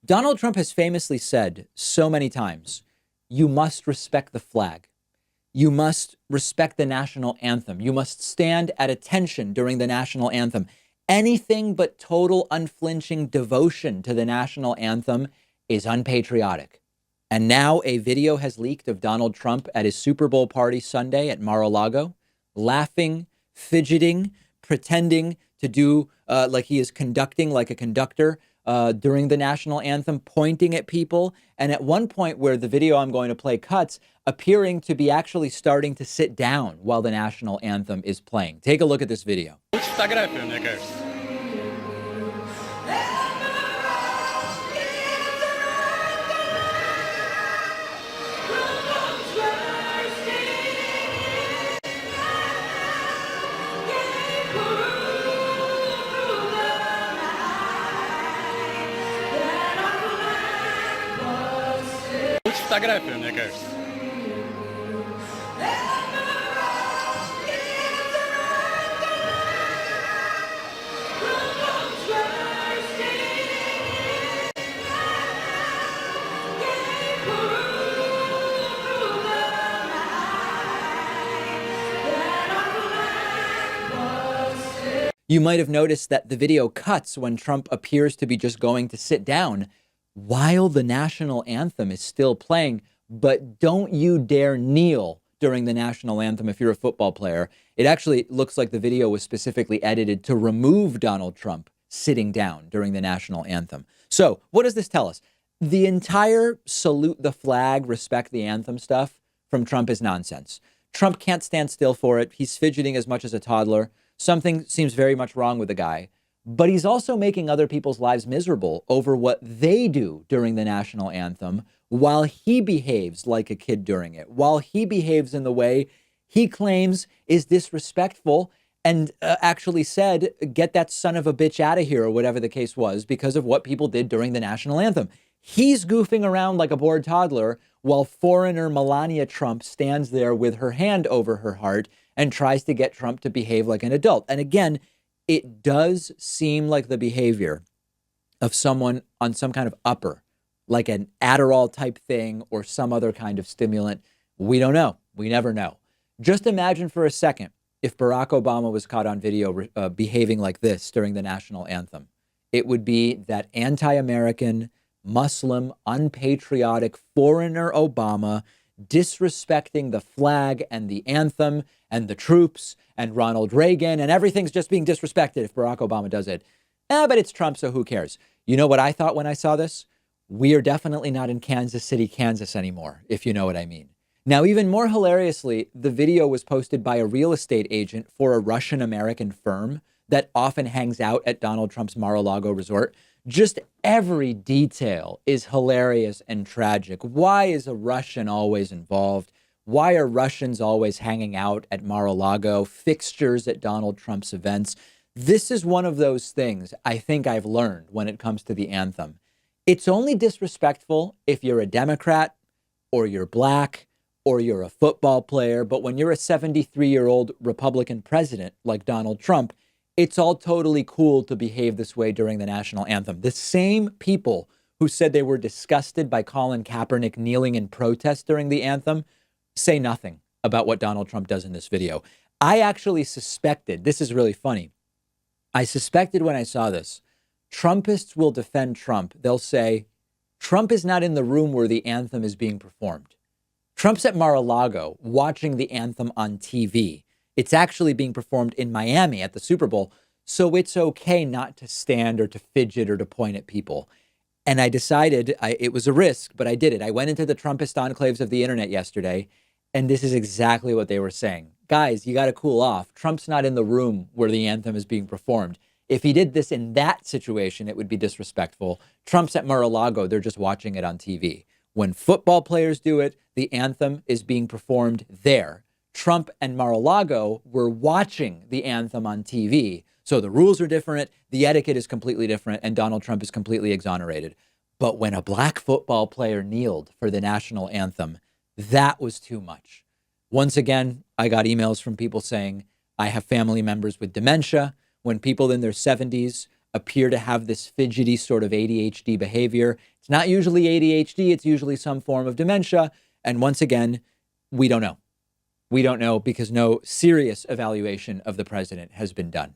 Donald Trump has famously said so many times, you must respect the flag. You must respect the national anthem. You must stand at attention during the national anthem. Anything but total unflinching devotion to the national anthem is unpatriotic. And now a video has leaked of Donald Trump at his Super Bowl party Sunday at Mar-a-Lago, laughing, fidgeting, pretending to do like he is conducting like a conductor during the national anthem, pointing at people. And at one point where the video I'm going to play cuts, appearing to be actually starting to sit down while the national anthem is playing. Take a look at this video. You might have noticed that the video cuts when Trump appears to be just going to sit down while the national anthem is still playing. But don't you dare kneel during the national anthem if you're a football player. It actually looks like the video was specifically edited to remove Donald Trump sitting down during the national anthem. So what does this tell us? The entire salute the flag, respect the anthem stuff from Trump is nonsense. Trump can't stand still for it. He's fidgeting as much as a toddler. Something seems very much wrong with the guy, but he's also making other people's lives miserable over what they do during the national anthem while he behaves like a kid during it, while he behaves in the way he claims is disrespectful and actually said, get that son of a bitch out of here, or whatever the case was, because of what people did during the national anthem. He's goofing around like a bored toddler while foreigner Melania Trump stands there with her hand over her heart and tries to get Trump to behave like an adult. And again, it does seem like the behavior of someone on some kind of upper, like an Adderall type thing or some other kind of stimulant. We don't know. We never know. Just imagine for a second if Barack Obama was caught on video behaving like this during the national anthem. It would be that anti-American, Muslim, unpatriotic foreigner Obama disrespecting the flag and the anthem and the troops and Ronald Reagan, and everything's just being disrespected if Barack Obama does it. But it's Trump, so who cares? You know what I thought when I saw this? We are definitely not in Kansas City, Kansas anymore, if you know what I mean. Now, even more hilariously, the video was posted by a real estate agent for a Russian-American firm that often hangs out at Donald Trump's Mar-a-Lago resort. Just every detail is hilarious and tragic. Why is a Russian always involved? Why are Russians always hanging out at Mar-a-Lago, fixtures at Donald Trump's events? This is one of those things I think I've learned when it comes to the anthem. It's only disrespectful if you're a Democrat or you're black or you're a football player. But when you're a 73-year-old Republican president like Donald Trump, it's all totally cool to behave this way during the national anthem. The same people who said they were disgusted by Colin Kaepernick kneeling in protest during the anthem say nothing about what Donald Trump does in this video. I actually suspected, this is really funny, I suspected when I saw this, Trumpists will defend Trump. They'll say, Trump is not in the room where the anthem is being performed. Trump's at Mar-a-Lago watching the anthem on TV. It's actually being performed in Miami at the Super Bowl, so it's okay not to stand or to fidget or to point at people. And I decided it was a risk, but I did it. I went into the Trumpist enclaves of the internet yesterday, and this is exactly what they were saying. Guys, you got to cool off. Trump's not in the room where the anthem is being performed. If he did this in that situation, it would be disrespectful. Trump's at Mar-a-Lago. They're just watching it on TV. When football players do it, the anthem is being performed there. Trump and Mar-a-Lago were watching the anthem on TV. So the rules are different. The etiquette is completely different. And Donald Trump is completely exonerated. But when a black football player kneeled for the national anthem, that was too much. Once again, I got emails from people saying, I have family members with dementia. When people in their 70s appear to have this fidgety sort of ADHD behavior. It's not usually ADHD, it's usually some form of dementia. And once again, we don't know. We don't know because no serious evaluation of the president has been done.